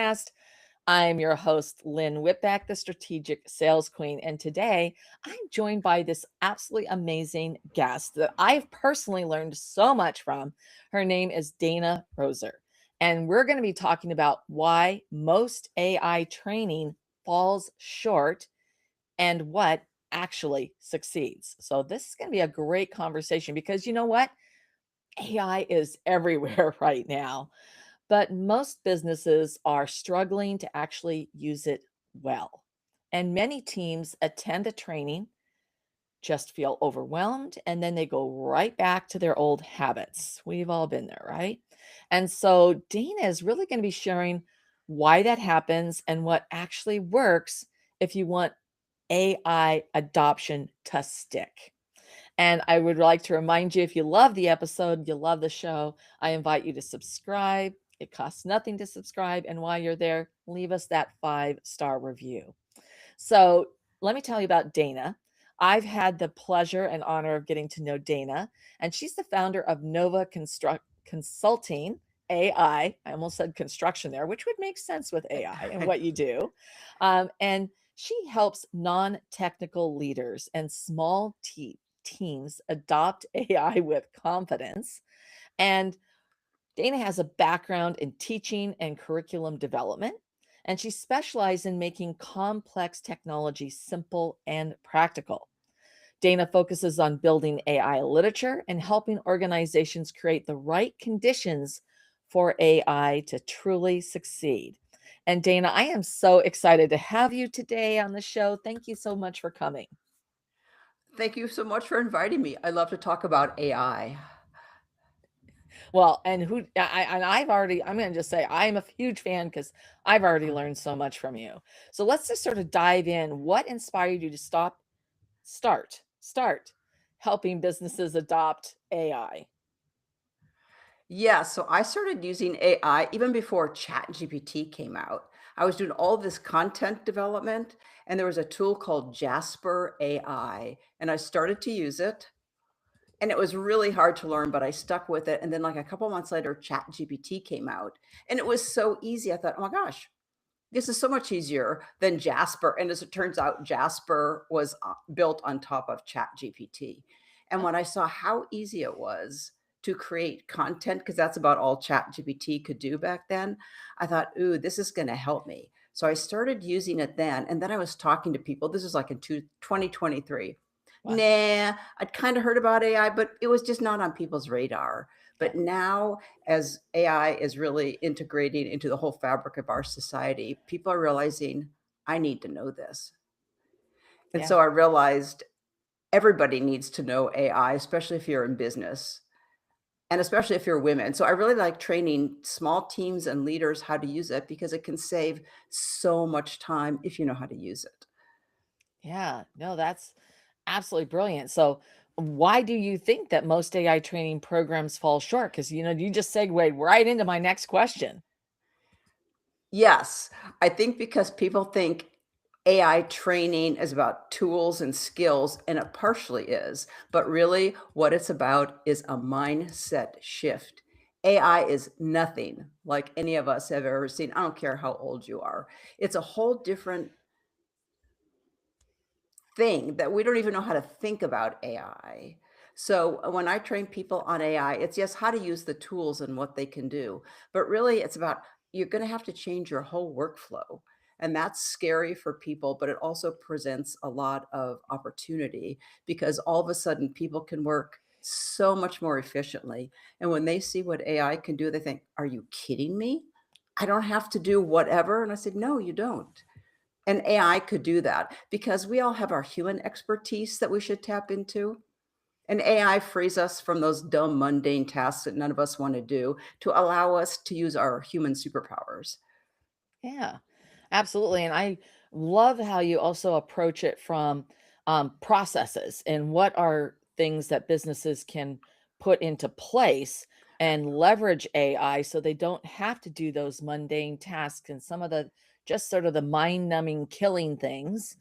Podcast. I'm your host, Lynn Whitbeck, the Strategic Sales Queen. And today I'm joined by this absolutely amazing guest that I've personally learned so much from. Her name is Dana Roser. And we're going to be talking about why most AI training falls short and what actually succeeds. So, this is going to be a great conversation because you know what? AI is everywhere right now, but most businesses are struggling to actually use it well. And many teams attend a training, just feel overwhelmed, and then they go right back to their old habits. We've all been there, right? And so Dana is really going to be sharing why that happens and what actually works if you want AI adoption to stick. And I would like to remind you, if you love the episode, you love the show, I invite you to subscribe. It costs nothing to subscribe. And while you're there, leave us that 5-star review. So let me tell you about Dana. I've had the pleasure and honor of getting to know Dana, and she's the founder of Nova Consulting AI. I almost said construction there, which would make sense with AI and what you do. And she helps non technical leaders and small teams adopt AI with confidence. And Dana has a background in teaching and curriculum development, and she specialized in making complex technology simple and practical. Dana focuses on building AI literature and helping organizations create the right conditions for AI to truly succeed. And Dana, I am so excited to have you today on the show. Thank you so much for coming. Thank you so much for inviting me. I love to talk about AI. Well, and I'm going to just say I'm a huge fan because I've already learned so much from you. So let's just sort of dive in. What inspired you to start helping businesses adopt AI? Yeah, so I started using AI even before ChatGPT came out. I was doing all this content development, and there was a tool called Jasper AI, and I started to use it. And it was really hard to learn, but I stuck with it. And then, like a couple months later, ChatGPT came out, and it was so easy. I thought, oh my gosh, this is so much easier than Jasper. And as it turns out, Jasper was built on top of ChatGPT. And when I saw how easy it was to create content, because that's about all ChatGPT could do back then, I thought, ooh, this is going to help me. So I started using it then. And then I was talking to people. This is like in 2023. Wow. Nah, I'd kind of heard about AI, but it was just not on people's radar. Yeah. But now, as AI is really integrating into the whole fabric of our society, people are realizing, I need to know this. And Yeah. so I realized everybody needs to know AI, especially if you're in business and especially if you're women. So I really like training small teams and leaders how to use it because it can save so much time if you know how to use it. Yeah. No, that's absolutely brilliant. So, why do you think that most AI training programs fall short? Because, you just segued right into my next question. Yes, I think because people think AI training is about tools and skills, and it partially is, but really what it's about is a mindset shift. AI is nothing like any of us have ever seen. I don't care how old you are. It's a whole different thing that we don't even know how to think about AI. So when I train people on AI, it's yes, how to use the tools and what they can do. But really, it's about you're going to have to change your whole workflow. And that's scary for people, but it also presents a lot of opportunity because all of a sudden people can work so much more efficiently. And when they see what AI can do, they think, are you kidding me? I don't have to do whatever. And I said, no, you don't. And AI could do that because we all have our human expertise that we should tap into. And AI frees us from those dumb, mundane tasks that none of us want to do to allow us to use our human superpowers. Yeah, absolutely. And I love how you also approach it from processes and what are things that businesses can put into place and leverage AI so they don't have to do those mundane tasks and some of the just sort of the mind numbing killing things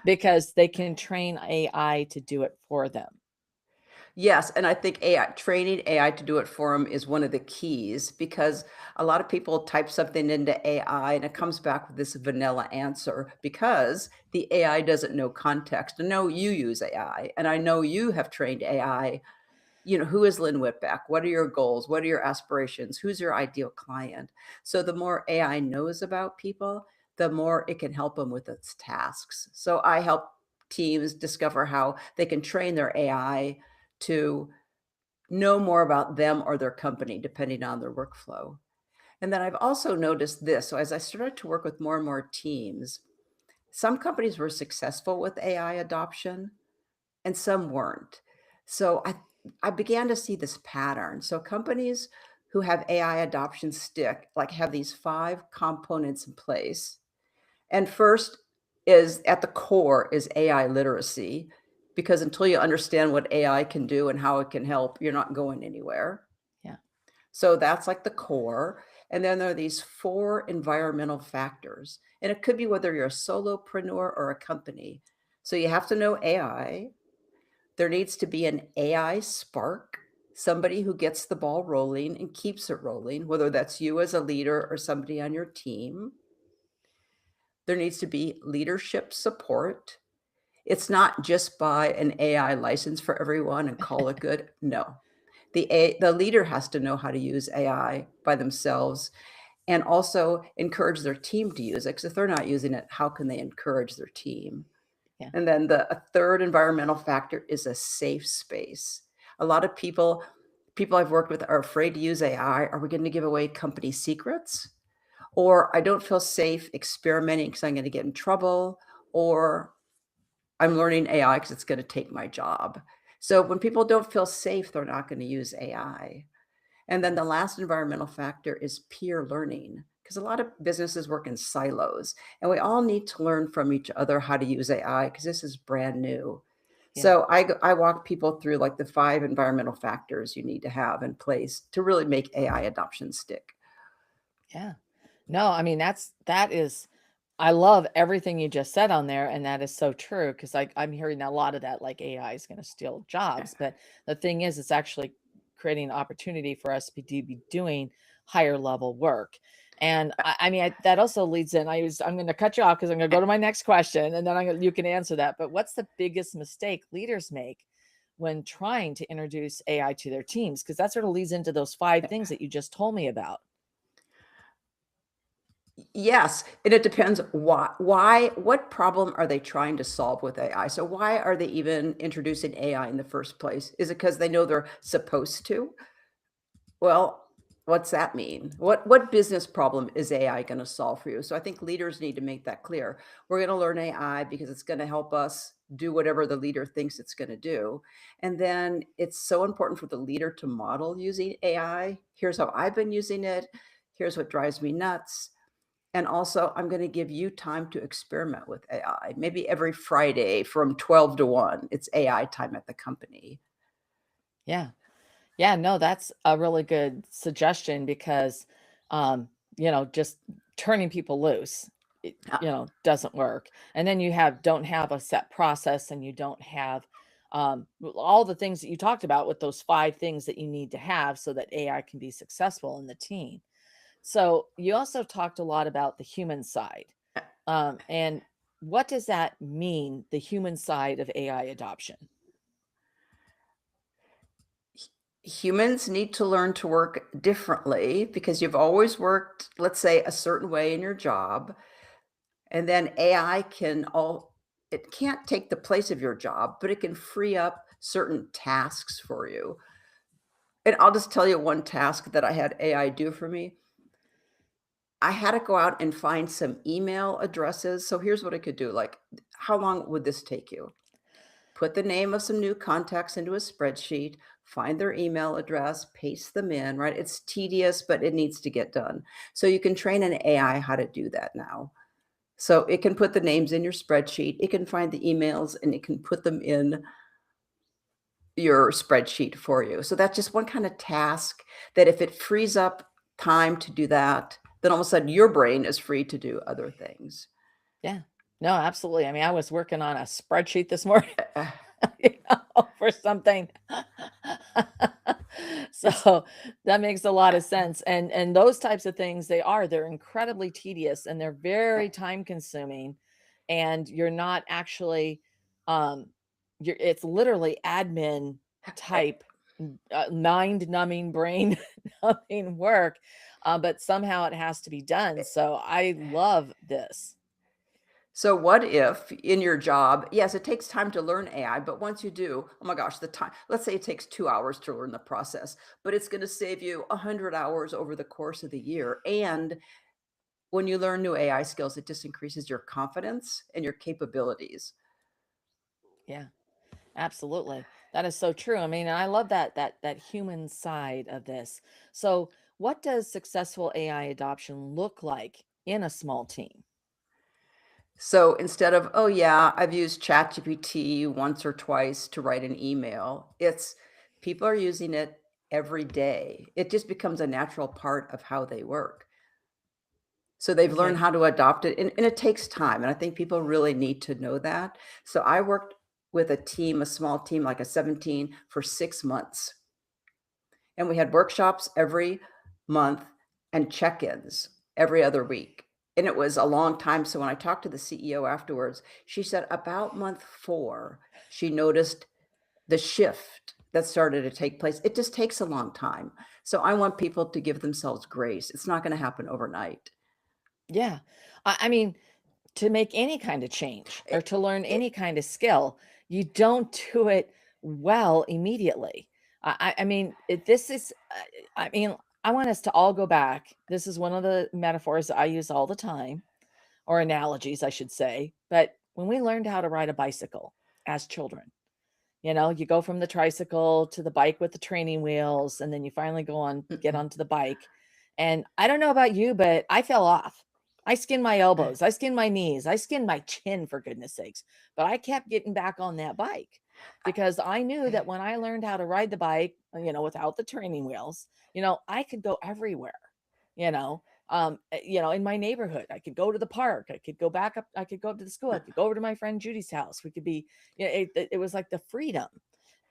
because they can train AI to do it for them. Yes, and I think AI training AI to do it for them is one of the keys because a lot of people type something into AI and it comes back with this vanilla answer because the AI doesn't know context. I know you use AI and I know you have trained AI. You know, who is Lynn Whitbeck? What are your goals? What are your aspirations? Who's your ideal client? So the more AI knows about people, the more it can help them with its tasks. So I help teams discover how they can train their AI to know more about them or their company, depending on their workflow. And then I've also noticed this. So as I started to work with more and more teams, some companies were successful with AI adoption and some weren't. So I began to see this pattern. So companies who have AI adoption stick, like have these 5 components in place. And first is at the core is AI literacy, because until you understand what AI can do and how it can help, you're not going anywhere. Yeah. So that's like the core. And then there are these 4 environmental factors. And it could be whether you're a solopreneur or a company. So you have to know AI. There needs to be an AI spark, somebody who gets the ball rolling and keeps it rolling, whether that's you as a leader or somebody on your team. There needs to be leadership support. It's not just buy an AI license for everyone and call it good. No. The leader has to know how to use AI by themselves and also encourage their team to use it. Because if they're not using it, how can they encourage their team? Yeah. And then a third environmental factor is a safe space. A lot of people I've worked with are afraid to use AI. Are we going to give away company secrets? Or I don't feel safe experimenting because I'm going to get in trouble. Or I'm learning AI because it's going to take my job. So when people don't feel safe, they're not going to use AI. And then the last environmental factor is peer learning, because a lot of businesses work in silos and we all need to learn from each other how to use AI because this is brand new. Yeah. So I walk people through like the 5 environmental factors you need to have in place to really make AI adoption stick. Yeah. No, I mean, that is I love everything you just said on there, and that is so true because I'm hearing a lot of that, like AI is going to steal jobs. But the thing is, it's actually creating an opportunity for us to be doing higher level work. And I mean, that also leads in. I'm going to cut you off because I'm going to go to my next question, and then you can answer that. But what's the biggest mistake leaders make when trying to introduce AI to their teams? Because that sort of leads into those 5 things that you just told me about. Yes, and it depends what problem are they trying to solve with AI? So why are they even introducing AI in the first place? Is it because they know they're supposed to? Well, what's that mean? What business problem is AI going to solve for you? So I think leaders need to make that clear. We're going to learn AI because it's going to help us do whatever the leader thinks it's going to do. And then it's so important for the leader to model using AI. Here's how I've been using it. Here's what drives me nuts. And also, I'm going to give you time to experiment with AI. Maybe every Friday from 12 to 1, it's AI time at the company. Yeah. Yeah, no, that's a really good suggestion because, um, just turning people loose, doesn't work. And then don't have a set process and you don't have all the things that you talked about with those 5 things that you need to have so that AI can be successful in the team. So you also talked a lot about the human side. And what does that mean, the human side of AI adoption? Humans need to learn to work differently because you've always worked, let's say, a certain way in your job. And then AI it can't take the place of your job, but it can free up certain tasks for you. And I'll just tell you one task that I had AI do for me. I had to go out and find some email addresses. So here's what I could do. Like, how long would this take you? Put the name of some new contacts into a spreadsheet, find their email address, paste them in, right? It's tedious, but it needs to get done. So you can train an AI how to do that now. So it can put the names in your spreadsheet, it can find the emails, and it can put them in your spreadsheet for you. So that's just one kind of task that if it frees up time to do that, then all of a sudden your brain is free to do other things. Yeah. No, absolutely. I mean, I was working on a spreadsheet this morning. for something. It's So that makes a lot of sense. And those types of things, they're incredibly tedious and they're very time consuming. And you're not actually it's literally admin type mind numbing, brain numbing work. But somehow it has to be done. So I love this. So what if in your job, yes, it takes time to learn AI, but once you do, oh my gosh, the time, let's say it takes 2 hours to learn the process, but it's going to save you 100 hours over the course of the year. And when you learn new AI skills, it just increases your confidence and your capabilities. Yeah. Absolutely. That is so true. I mean, I love that human side of this. So, what does successful AI adoption look like in a small team? So instead of, oh yeah, I've used ChatGPT once or twice to write an email, it's people are using it every day. It just becomes a natural part of how they work. So they've learned Okay. how to adopt it, and it takes time, and I think people really need to know that. So I worked with a team, a small team, like a 17 for 6 months, and we had workshops every month and check-ins every other week, and it was a long time, so when I talked to the CEO afterwards, she said about month 4, she noticed the shift that started to take place. It just takes a long time. So I want people to give themselves grace. It's not gonna happen overnight. Yeah. I mean, to make any kind of change or It to learn it any kind of skill, you don't do it well immediately. I mean, this is, I mean, I want us to all go back. This is one of the metaphors that I use all the time, or analogies, I should say. But when we learned how to ride a bicycle as children, you go from the tricycle to the bike with the training wheels, and then you finally get onto the bike. And I don't know about you, but I fell off. I skinned my elbows, I skinned my knees, I skinned my chin for goodness sakes. But I kept getting back on that bike because I knew that when I learned how to ride the bike, without the training wheels, I could go everywhere, you know. In my neighborhood, I could go to the park, I could go back up, I could go up to the school, I could go over to my friend Judy's house. We could be, it was like the freedom.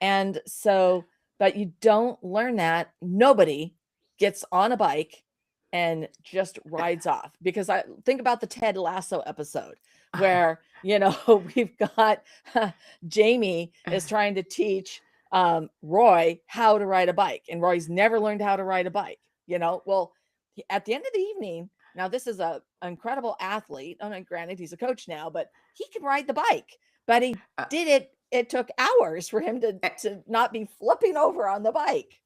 And so, but you don't learn that. Nobody gets on a bike and just rides off, because I think about the Ted Lasso episode where, we've got Jamie is trying to teach Roy how to ride a bike, and Roy's never learned how to ride a bike. Well, at the end of the evening, now this is a incredible athlete. Oh, no, granted, he's a coach now, but he can ride the bike. But he uh, did it. It took hours for him to eh to not be flipping over on the bike.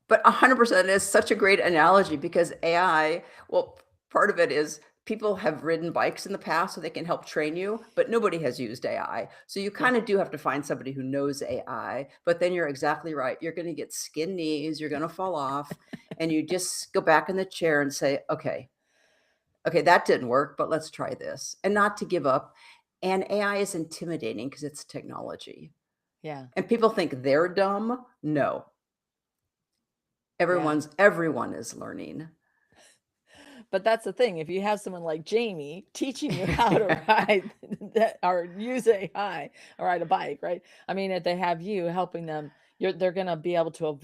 but 100% is such a great analogy because AI, well, part of it is people have ridden bikes in the past so they can help train you, but nobody has used AI. So you Yeah. kind of do have to find somebody who knows AI, but then you're exactly right. You're going to get skin knees, you're going to fall off, and you just go back in the chair and say, okay, okay, that didn't work, but let's try this. And not to give up. And AI is intimidating because it's technology. Yeah. And people think they're dumb. No, Yeah. everyone is learning. But that's the thing. If you have someone like Jamie teaching you how to ride that or use AI or ride a bike, right? I mean, if they have you helping them, they're gonna be able to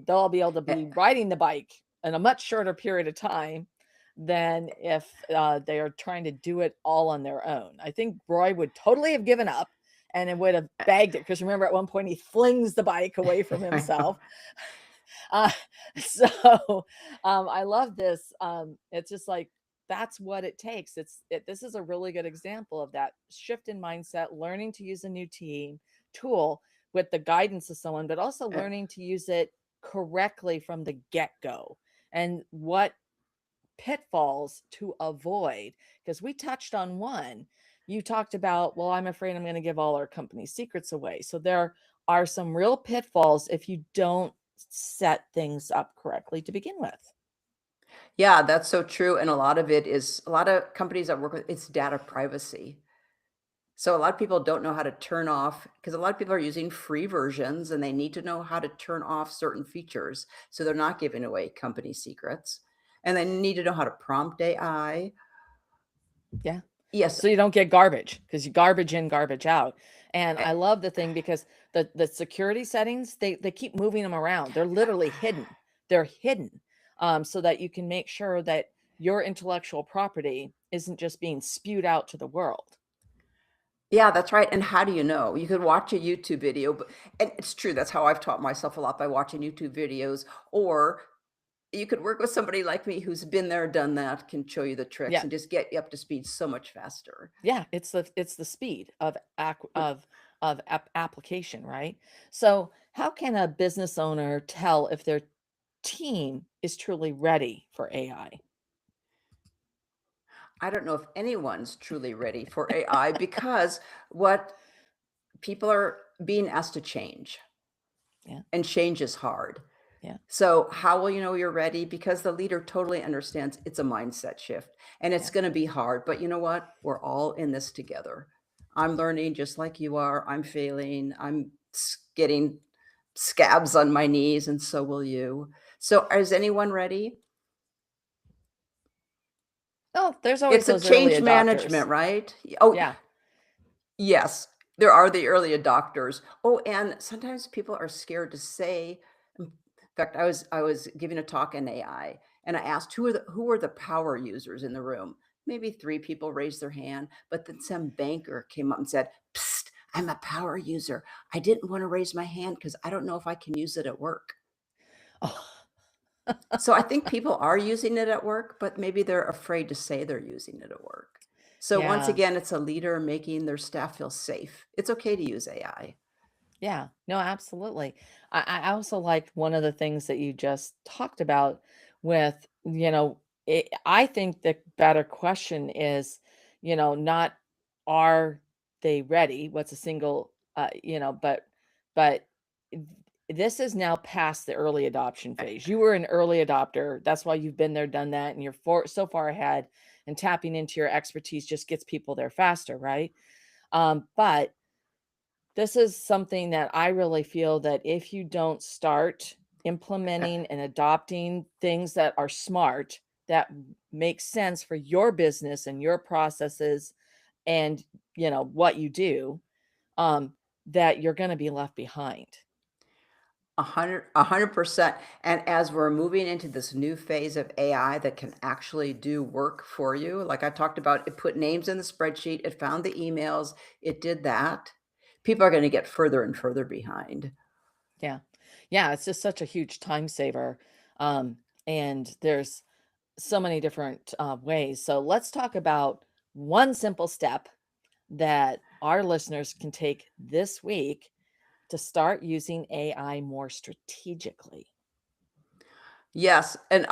they'll be able to Eh, be riding the bike in a much shorter period of time than if they are trying to do it all on their own. I think Roy would totally have given up and it would have bagged it, because remember at one point he flings the bike away from I know. himself. Uh, so I love this. It's just like that's what it takes. This is a really good example of that shift in mindset, learning to use a new team tool with the guidance of someone, but also Eh, learning to use it correctly from the get-go, and what pitfalls to avoid. Because we touched on one. You talked about, well, I'm afraid I'm going to give all our company secrets away. So there are some real pitfalls if you don't set things up correctly to begin with. Yeah, that's so true, and a lot of it is a lot of companies I work with, it's data privacy. So a lot of people don't know how to turn off because a lot of people are using free versions and they need to know how to turn off certain features so they're not giving away company secrets. And they need to know how to prompt AI. Yeah. Yes, So you don't get garbage, because you garbage in, garbage out. And Eh, I love the thing because the security settings, they keep moving them around. They're literally hidden. They're hidden, so that you can make sure that your intellectual property isn't just being spewed out to the world. Yeah, that's right, and how do you know? You could watch a YouTube video, but and it's true, that's how I've taught myself a lot by watching YouTube videos, or you could work with somebody like me who's been there, done that, can show you the tricks Yeah. and just get you up to speed so much faster. Yeah, it's the speed of application, right? So, how can a business owner tell if their team is truly ready for AI? I don't know if anyone's truly ready for AI because what people are being asked to change, Yeah, and change is hard. yeah, So, how will you know you're ready? Because the leader totally understands it's a mindset shift and it's yeah, going to be hard. But you know what? We're all in this together. I'm learning just like you are. I'm failing. Getting scabs on my knees, and so will you. So, is anyone ready? oh, there's always It's a those early change management, adopters. right? Oh, Yeah. yes, there are the early adopters. Oh, and sometimes people are scared to say in fact, I was giving a talk in AI, and I asked who are the power users in the room? Maybe 3 people raised their hand, but then some banker came up and said, "Psst, I'm a power user. I didn't wanna raise my hand because I don't know if I can use it at work." Oh, So I think people are using it at work, but maybe they're afraid to say they're using it at work. So once yeah. again, it's a leader making their staff feel safe. It's okay to use AI. Yeah, no, absolutely. I also liked one of the things that you just talked about with, I think the better question is, not are they ready? What's a single, but th- this is now past the early adoption phase. You were an early adopter. That's why you've been there, done that, and so far ahead. And tapping into your expertise just gets people there faster, right? But this is something that I really feel that if you don't start implementing and adopting things that are smart, that make sense for your business and your processes and, what you do, um, that you're gonna be left behind. 100%. And as we're moving into this new phase of AI that can actually do work for you, like I talked about, it put names in the spreadsheet, it found the emails, it did that. People are going to get further and further behind. Yeah. Yeah, it's just such a huge time saver, and there's so many different, ways. So let's talk about one simple step that our listeners can take this week to start using AI more strategically. Yes, and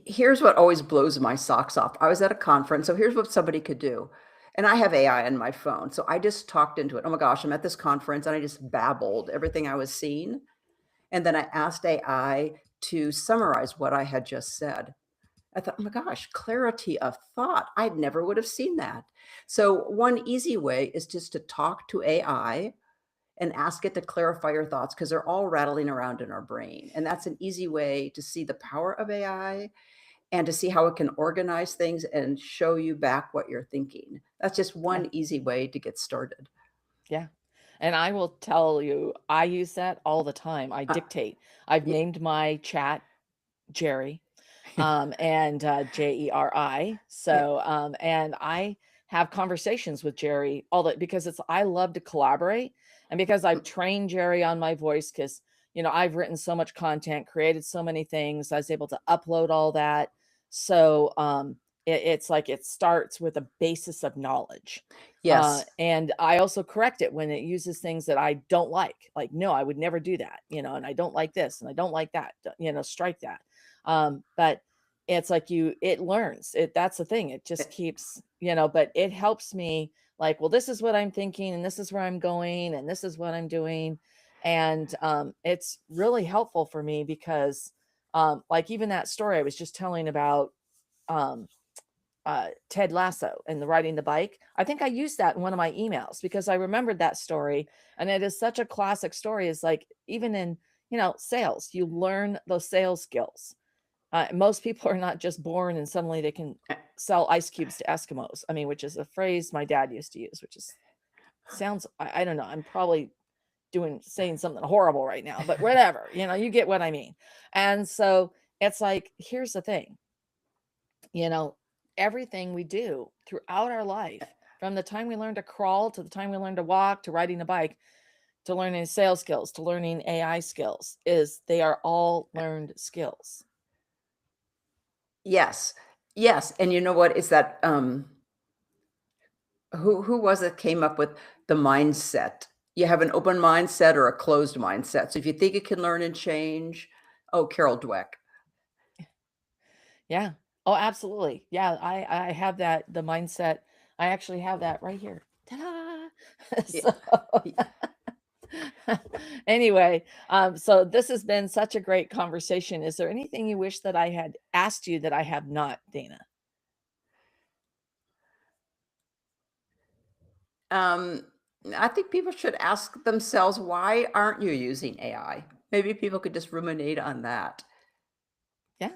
here's what always blows my socks off. I was at a conference, so here's what somebody could do. And I have AI on my phone. So I just talked into it. Oh my gosh, I'm at this conference and I just babbled everything I was seeing. And then I asked AI to summarize what I had just said. I thought, oh my gosh, clarity of thought. I never would have seen that. So, one easy way is just to talk to AI and ask it to clarify your thoughts because they're all rattling around in our brain. And that's an easy way to see the power of AI and to see how it can organize things and show you back what you're thinking. That's just Yeah. one easy way to get started. Yeah. And I will tell you, I use that all the time. I Uh, dictate. I've y- named my chat Jerry, and Jeri. yeah, And I have conversations with Jerry all that because I love to collaborate, and because I've trained Jerry on my voice because I've written so much content, created so many things, I was able to upload all that. So it's like it starts with a basis of knowledge. yes, And I also correct it when it uses things that I don't like. Like, no, I would never do that, and I don't like this and I don't like that. Strike that. But it's like it learns. That's the thing. It eh, just keeps, but it helps me like, well, this is what I'm thinking and this is where I'm going and this is what I'm doing. And it's really helpful for me because like even that story I was just telling about um Ted Lasso and the riding the bike. I think I used that in one of my emails because I remembered that story, and it is such a classic story. Is like even in sales, you learn those sales skills. Most people are not just born and suddenly they can eh, sell ice cubes to Eskimos. I mean, which is a phrase my dad used to use, which is sounds, I don't know, I'm probably saying something horrible right now, but whatever, you get what I mean. And so it's like, here's the thing, you know, everything we do throughout our life, from the time we learn to crawl to the time we learn to walk to riding a bike to learning sales skills to learning AI skills, they are all learned skills. Yes. Yes, and you know what? Is that, who was it came up with the mindset? You have an open mindset or a closed mindset. So if you think it can learn and change, oh, Carol Dweck. Yeah. Oh, absolutely. Yeah, I have that, the mindset. I actually have that right here. Ta-da! Yeah. So anyway, so this has been such a great conversation. Is there anything you wish that I had asked you that I have not, Dana? Um, I think people should ask themselves, why aren't you using AI? Maybe people could just ruminate on that. Yeah,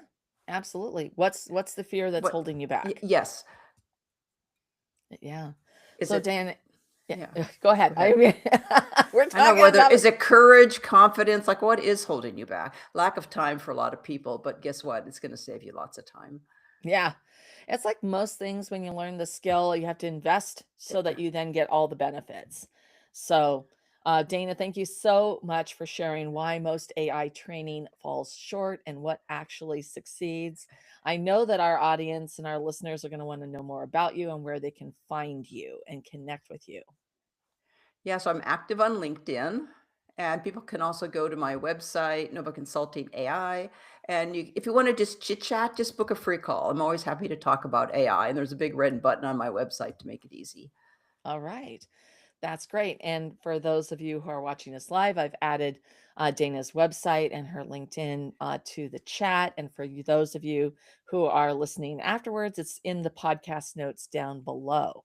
absolutely. What's the fear that's What holding you back? yes. Yeah. Is So it Dan, yeah, yeah, go ahead. go I ahead. mean, we're I know talking whether about is it courage, confidence, like what is holding you back? Lack of time for a lot of people, but guess what? It's gonna save you lots of time. yeah. It's like most things when you learn the skill, you have to invest so that you then get all the benefits. So, Dana, thank you so much for sharing why most AI training falls short and what actually succeeds. I know that our audience and our listeners are going to want to know more about you and where they can find you and connect with you. Yeah, so I'm active on LinkedIn, and people can also go to my website, Nova Consulting AI. And if you want to just chit chat, just book a free call. I'm always happy to talk about AI, and there's a big red button on my website to make it easy. All right. That's great. And for those of you who are watching us live, I've added Dana's website and her LinkedIn to the chat. And for you, those of you who are listening afterwards, it's in the podcast notes down below.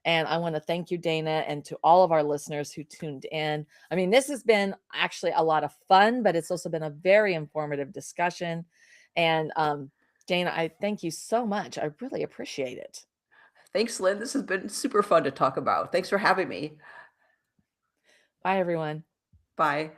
And I want to thank you, Dana, and to all of our listeners who tuned in. I mean, this has been actually a lot of fun, but it's also been a very informative discussion. And Dana, I thank you so much. I really appreciate it. Thanks, Lynn. This has been super fun to talk about. Thanks for having me. Bye, everyone. Bye.